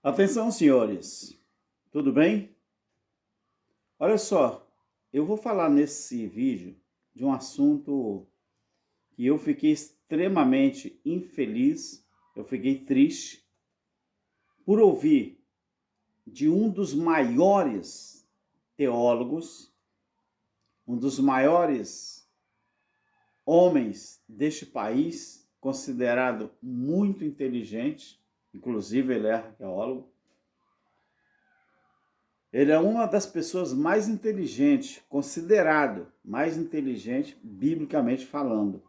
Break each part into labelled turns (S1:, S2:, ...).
S1: Atenção, senhores, tudo bem? Olha só, eu vou falar nesse vídeo de um assunto que eu fiquei extremamente infeliz, eu fiquei triste por ouvir de um dos maiores teólogos, um dos maiores homens deste país, considerado muito inteligente, inclusive ele é arqueólogo. Ele é uma das pessoas mais inteligentes, considerado mais inteligente, biblicamente falando.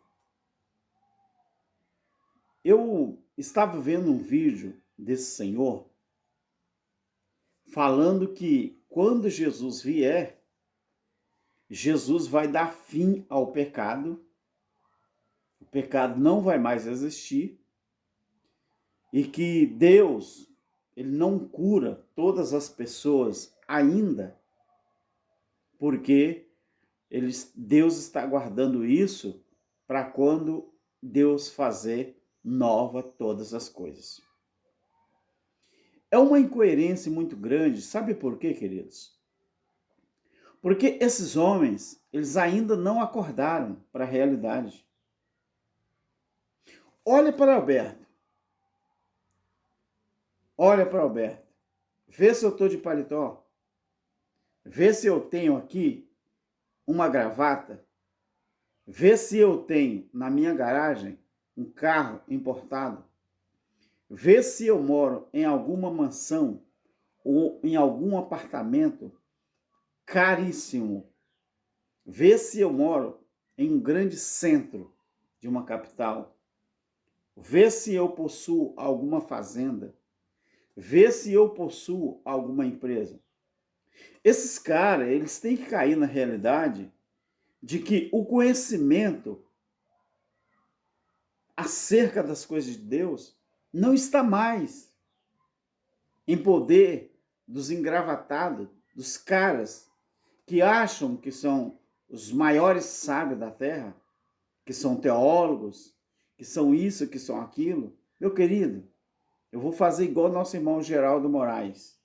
S1: Eu estava vendo um vídeo desse senhor falando que quando Jesus vier, Jesus vai dar fim ao pecado, o pecado não vai mais existir e que Deus, ele não cura todas as pessoas ainda, porque Deus está guardando isso para quando Deus fazer nova todas as coisas. É uma incoerência muito grande, sabe por quê, queridos? Porque esses homens, eles ainda não acordaram para a realidade. Olha para Alberto. Olha para Alberto. Vê se eu estou de paletó. Vê se eu tenho aqui uma gravata. Vê se eu tenho na minha garagem um carro importado. Vê se eu moro em alguma mansão ou em algum apartamento caríssimo. Vê se eu moro em um grande centro de uma capital. Vê se eu possuo alguma fazenda. Vê se eu possuo alguma empresa. Esses caras, eles têm que cair na realidade de que o conhecimento acerca das coisas de Deus não está mais em poder dos engravatados, dos caras que acham que são os maiores sábios da terra, que são teólogos, que são isso, que são aquilo. Meu querido, eu vou fazer igual nosso irmão Geraldo Moraes.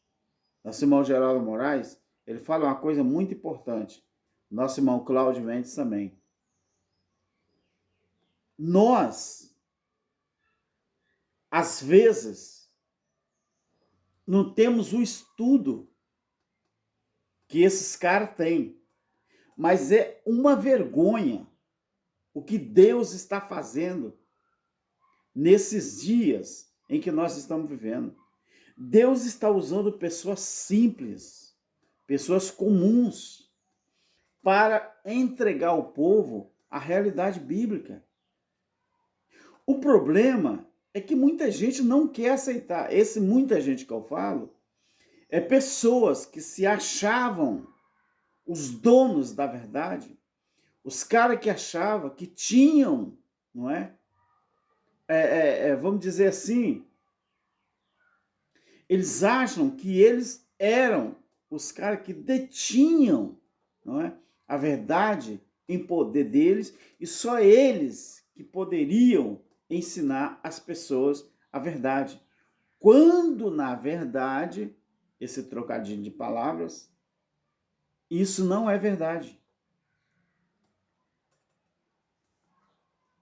S1: Nosso irmão Geraldo Moraes, ele fala uma coisa muito importante. Nosso irmão Cláudio Mendes também. Nós, às vezes, não temos o estudo que esses caras têm. Mas é uma vergonha o que Deus está fazendo nesses dias em que nós estamos vivendo. Deus está usando pessoas simples, pessoas comuns, para entregar ao povo a realidade bíblica. O problema é que muita gente não quer aceitar. Esse muita gente que eu falo é pessoas que se achavam os donos da verdade, os caras que achavam que tinham, não é? Vamos dizer assim, eles acham que eles eram os caras que detinham, não é, a verdade em poder deles e só eles que poderiam ensinar as pessoas a verdade. Quando, na verdade, esse trocadilho de palavras, isso não é verdade.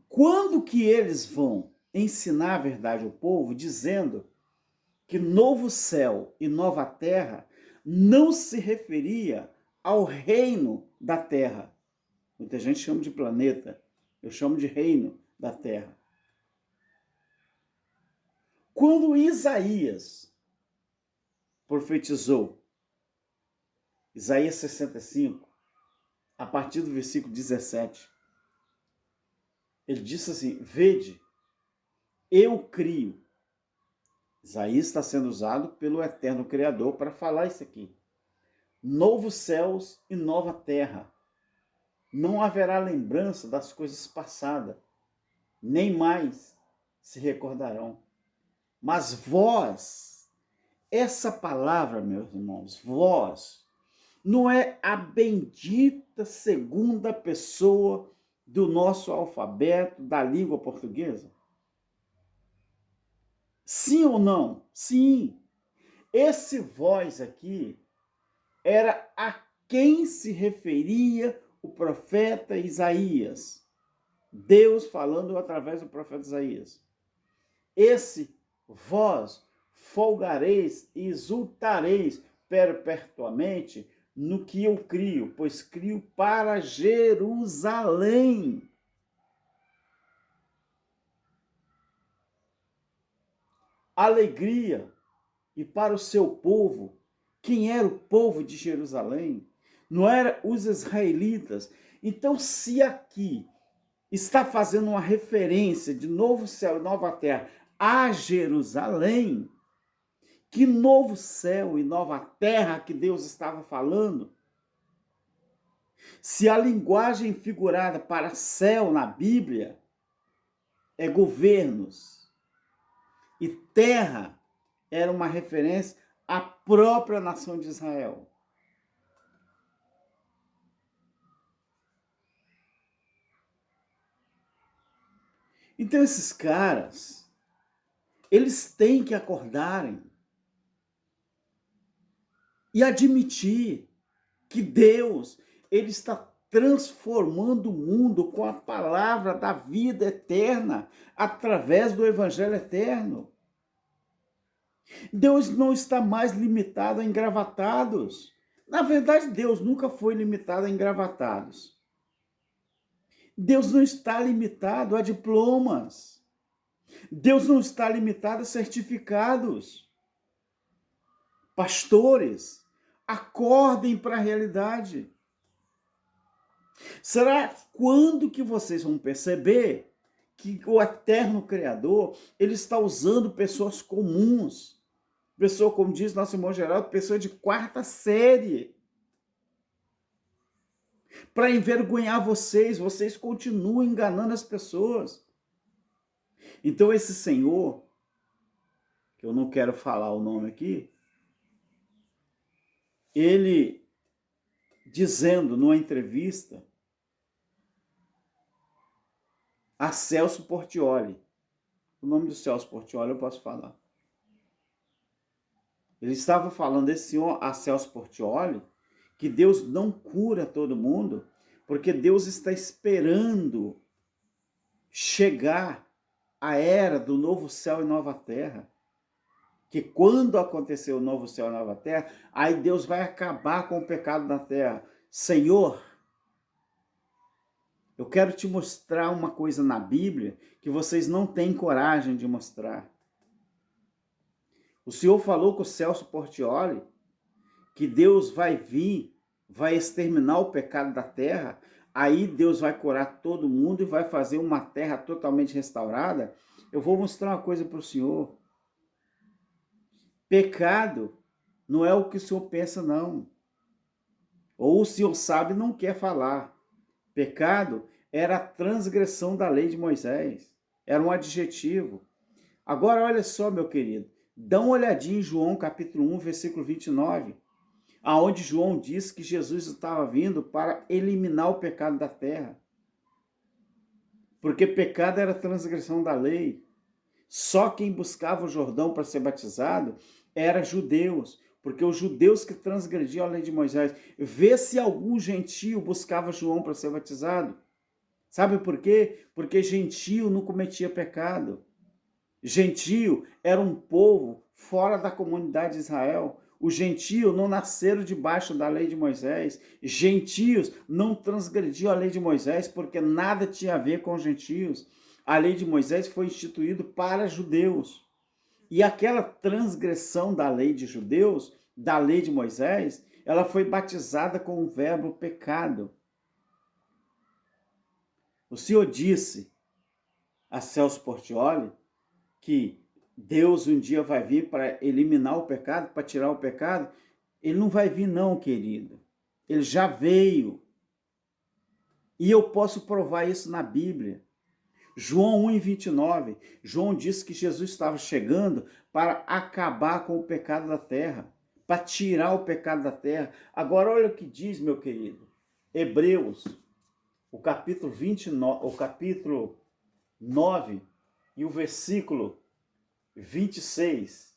S1: Quando que eles vão ensinar a verdade ao povo dizendo que novo céu e nova terra não se referia ao reino da terra? Muita gente chama de planeta, eu chamo de reino da terra. Quando Isaías profetizou, Isaías 65, a partir do versículo 17, ele disse assim: vede, eu crio. Isaías está sendo usado pelo eterno Criador para falar isso aqui. Novos céus e nova terra. Não haverá lembrança das coisas passadas, nem mais se recordarão. Mas vós, essa palavra, meus irmãos, vós, não é a bendita segunda pessoa do nosso alfabeto, da língua portuguesa? Sim ou não? Sim. Esse vós aqui era a quem se referia o profeta Isaías. Deus falando através do profeta Isaías. Esse vós folgareis e exultareis perpetuamente no que eu crio, pois crio para Jerusalém. Alegria e para o seu povo. Quem era o povo de Jerusalém? Não era os israelitas. Então, se aqui está fazendo uma referência de novo céu e nova terra a Jerusalém, que novo céu e nova terra que Deus estava falando? Se a linguagem figurada para céu na Bíblia é governos e terra era uma referência à própria nação de Israel. Então esses caras, eles têm que acordarem e admitir que Deus, ele está transformando o mundo com a palavra da vida eterna, através do evangelho eterno. Deus não está mais limitado a engravatados. Na verdade, Deus nunca foi limitado a engravatados. Deus não está limitado a diplomas. Deus não está limitado a certificados. Pastores, acordem para a realidade. Será quando que vocês vão perceber que o eterno Criador, ele está usando pessoas comuns, pessoa, como diz nosso irmão Geraldo, pessoa de quarta série, para envergonhar vocês, vocês continuam enganando as pessoas. Então esse senhor, que eu não quero falar o nome aqui, ele dizendo numa entrevista a Celso Portiolli, o nome do Celso Portiolli eu posso falar. Ele estava falando desse senhor, a Celso Portiolli, que Deus não cura todo mundo, porque Deus está esperando chegar a era do novo céu e nova terra. Que quando acontecer o novo céu e nova terra, aí Deus vai acabar com o pecado na terra. Senhor, eu quero te mostrar uma coisa na Bíblia que vocês não têm coragem de mostrar. O Senhor falou com o Celso Portiolli que Deus vai vir, vai exterminar o pecado da terra, aí Deus vai curar todo mundo e vai fazer uma terra totalmente restaurada. Eu vou mostrar uma coisa para o Senhor. Pecado não é o que o Senhor pensa, não. Ou o Senhor sabe e não quer falar. Pecado era a transgressão da lei de Moisés. Era um adjetivo. Agora, olha só, meu querido. Dá uma olhadinha em João, capítulo 1, versículo 29. Aonde João diz que Jesus estava vindo para eliminar o pecado da terra. Porque pecado era transgressão da lei. Só quem buscava o Jordão para ser batizado era judeus, porque os judeus que transgrediam a lei de Moisés. Vê se algum gentio buscava João para ser batizado. Sabe por quê? Porque gentio não cometia pecado. Gentio era um povo fora da comunidade de Israel. Os gentios não nasceram debaixo da lei de Moisés. Gentios não transgrediam a lei de Moisés porque nada tinha a ver com os gentios. A lei de Moisés foi instituída para judeus. E aquela transgressão da lei de judeus, da lei de Moisés, ela foi batizada com o verbo pecado. O Senhor disse a Celso Portiolli que Deus um dia vai vir para eliminar o pecado, para tirar o pecado. Ele não vai vir não, querido. Ele já veio. E eu posso provar isso na Bíblia. João 1:29, João disse que Jesus estava chegando para acabar com o pecado da terra, para tirar o pecado da terra. Agora olha o que diz, meu querido. Hebreus, o capítulo 29, o capítulo 9 e o versículo 26.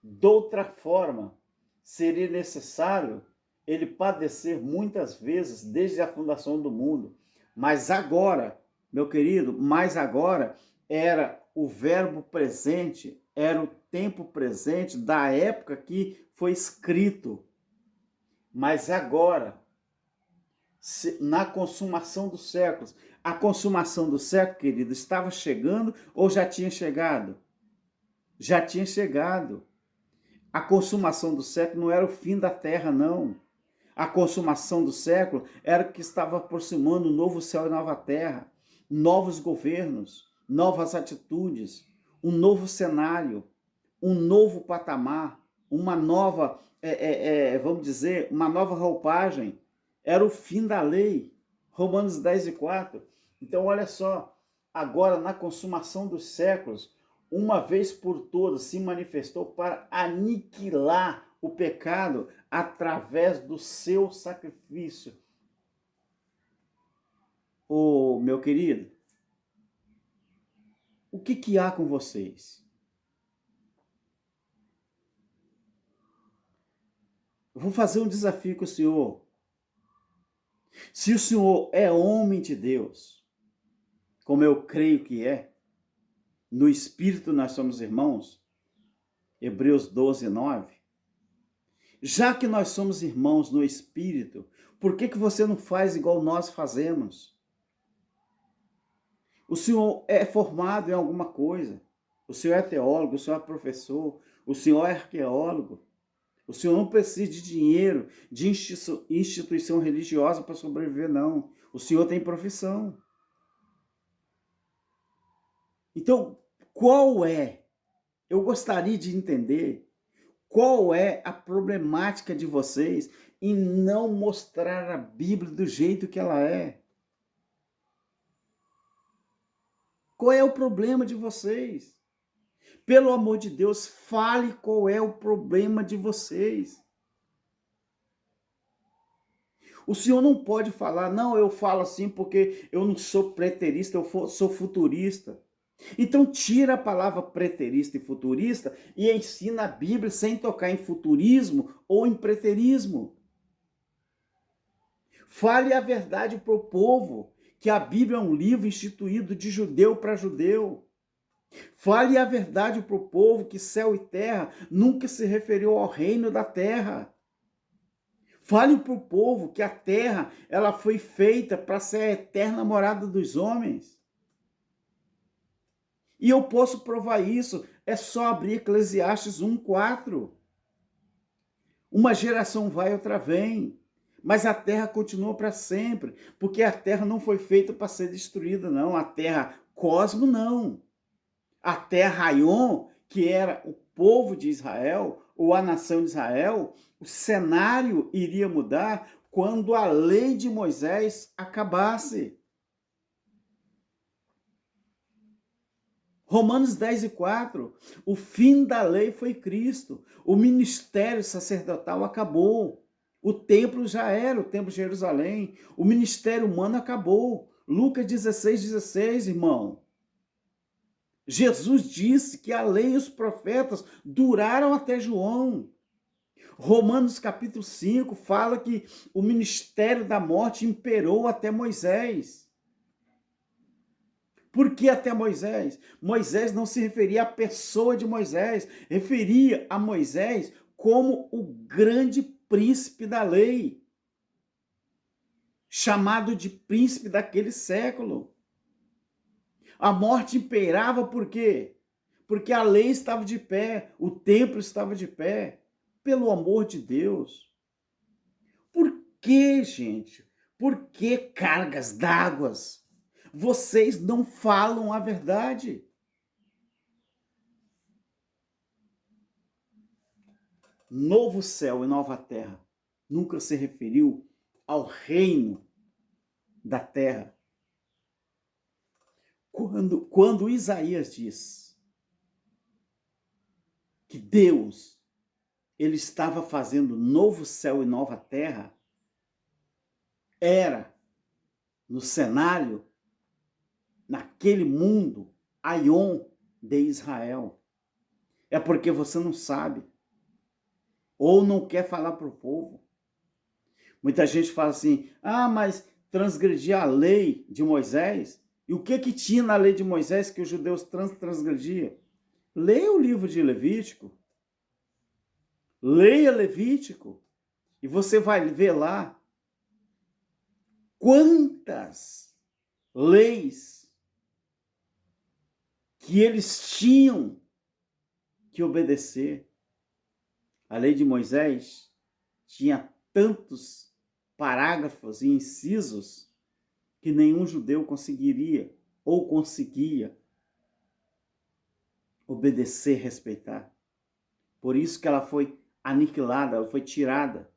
S1: De outra forma, seria necessário ele padecer muitas vezes desde a fundação do mundo. Mas agora, meu querido, mas agora era o verbo presente, era o tempo presente da época que foi escrito. Mas agora, na consumação dos séculos, a consumação do século, querido, estava chegando ou já tinha chegado? Já tinha chegado. A consumação do século não era o fim da terra, não. A consumação do século era que estava aproximando um novo céu e nova terra, novos governos, novas atitudes, um novo cenário, um novo patamar, uma nova, vamos dizer, uma nova roupagem. Era o fim da lei. Romanos 10:4. Então, olha só, agora na consumação dos séculos, uma vez por todas se manifestou para aniquilar o pecado através do seu sacrifício. Ô, meu querido, o que há com vocês? Eu vou fazer um desafio com o senhor. Se o senhor é homem de Deus, como eu creio que é, no Espírito nós somos irmãos, Hebreus 12:9. Já que nós somos irmãos no Espírito, por que você não faz igual nós fazemos? O senhor é formado em alguma coisa. O senhor é teólogo, o senhor é professor, o senhor é arqueólogo. O senhor não precisa de dinheiro, de instituição religiosa para sobreviver, não. O senhor tem profissão. Então, qual é? Eu gostaria de entender qual é a problemática de vocês em não mostrar a Bíblia do jeito que ela é. Qual é o problema de vocês? Pelo amor de Deus, fale qual é o problema de vocês. O senhor não pode falar, não, eu falo assim porque eu não sou preterista, eu sou futurista. Então tira a palavra preterista e futurista e ensina a Bíblia sem tocar em futurismo ou em preterismo. Fale a verdade para o povo, que a Bíblia é um livro instituído de judeu para judeu. Fale a verdade para o povo que céu e terra nunca se referiu ao reino da terra. Fale para o povo que a terra ela foi feita para ser a eterna morada dos homens. E eu posso provar isso, é só abrir Eclesiastes 1:4. Uma geração vai, outra vem, mas a terra continua para sempre, porque a terra não foi feita para ser destruída, não. A terra cosmo, não. A terra Raion, que era o povo de Israel, ou a nação de Israel, o cenário iria mudar quando a lei de Moisés acabasse. Romanos 10:4, o fim da lei foi Cristo, o ministério sacerdotal acabou, o templo já era o templo de Jerusalém, o ministério humano acabou. Lucas 16:16, irmão. Jesus disse que a lei e os profetas duraram até João. Romanos capítulo 5 fala que o ministério da morte imperou até Moisés. Por que até Moisés? Moisés não se referia à pessoa de Moisés, referia a Moisés como o grande príncipe da lei, chamado de príncipe daquele século. A morte imperava por quê? Porque a lei estava de pé, o templo estava de pé. Pelo amor de Deus. Por que, gente? Por que cargas d'águas? Vocês não falam a verdade. Novo céu e nova terra nunca se referiu ao reino da terra. Quando Isaías diz que Deus ele estava fazendo novo céu e nova terra, era no cenário, naquele mundo, Aion de Israel. É porque você não sabe. Ou não quer falar para o povo. Muita gente fala assim, mas transgredir a lei de Moisés? E o que tinha na lei de Moisés que os judeus transgrediam? Leia o livro de Levítico. Leia Levítico. E você vai ver lá quantas leis que eles tinham que obedecer. A lei de Moisés tinha tantos parágrafos e incisos que nenhum judeu conseguiria ou conseguia obedecer, respeitar. Por isso que ela foi aniquilada, ela foi tirada.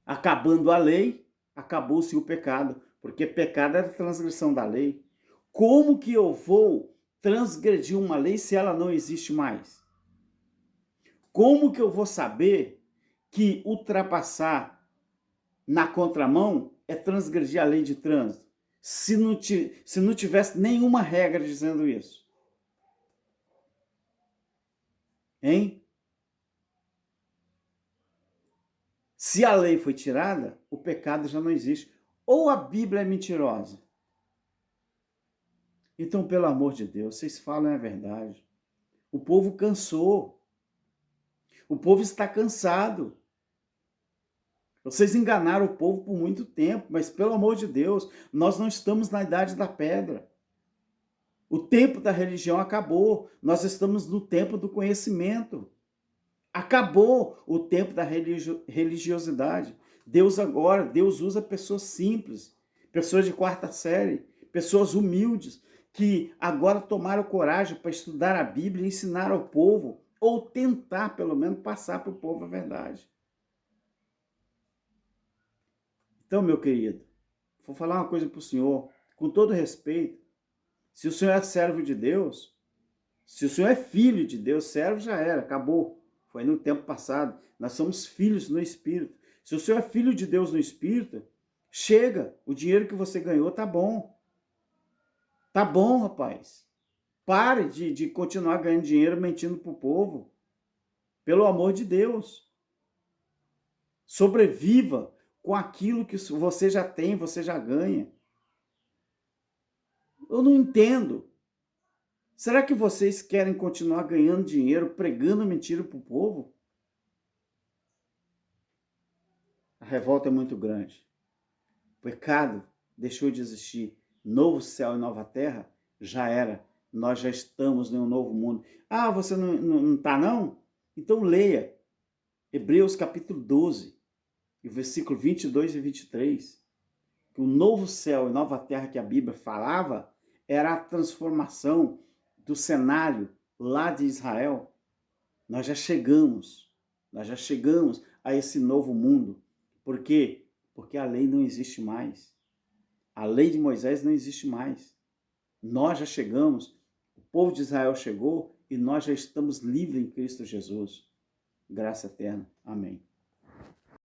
S1: Acabando a lei, acabou-se o pecado, porque pecado era transgressão da lei. Como que eu vou transgredir uma lei se ela não existe mais? Como que eu vou saber que ultrapassar na contramão é transgredir a lei de trânsito? Se não tivesse nenhuma regra dizendo isso. Hein? Se a lei foi tirada, o pecado já não existe. Ou a Bíblia é mentirosa? Então, pelo amor de Deus, vocês falam a verdade. O povo cansou. O povo está cansado. Vocês enganaram o povo por muito tempo, mas pelo amor de Deus, nós não estamos na idade da pedra. O tempo da religião acabou. Nós estamos no tempo do conhecimento. Acabou o tempo da religiosidade. Deus usa pessoas simples, pessoas de quarta série, pessoas humildes, que agora tomaram coragem para estudar a Bíblia e ensinar ao povo, ou tentar, pelo menos, passar para o povo a verdade. Então, meu querido, vou falar uma coisa para o senhor, com todo respeito. Se o senhor é servo de Deus, se o senhor é filho de Deus, servo já era, acabou. Foi no tempo passado. Nós somos filhos no Espírito. Se o senhor é filho de Deus no Espírito, chega. O dinheiro que você ganhou tá bom. Tá bom, rapaz. Pare de continuar ganhando dinheiro mentindo pro povo. Pelo amor de Deus. Sobreviva com aquilo que você já tem, você já ganha. Eu não entendo. Será que vocês querem continuar ganhando dinheiro, pregando mentira pro povo? A revolta é muito grande. O pecado deixou de existir. Novo céu e nova terra já era. Nós já estamos em um novo mundo. Você não está não? Então leia Hebreus capítulo 12, e versículo 22 e 23. Que o novo céu e nova terra que a Bíblia falava era a transformação do cenário lá de Israel. Nós já chegamos a esse novo mundo. Por quê? Porque a lei não existe mais. A lei de Moisés não existe mais. Nós já chegamos, o povo de Israel chegou e nós já estamos livres em Cristo Jesus. Graça eterna. Amém.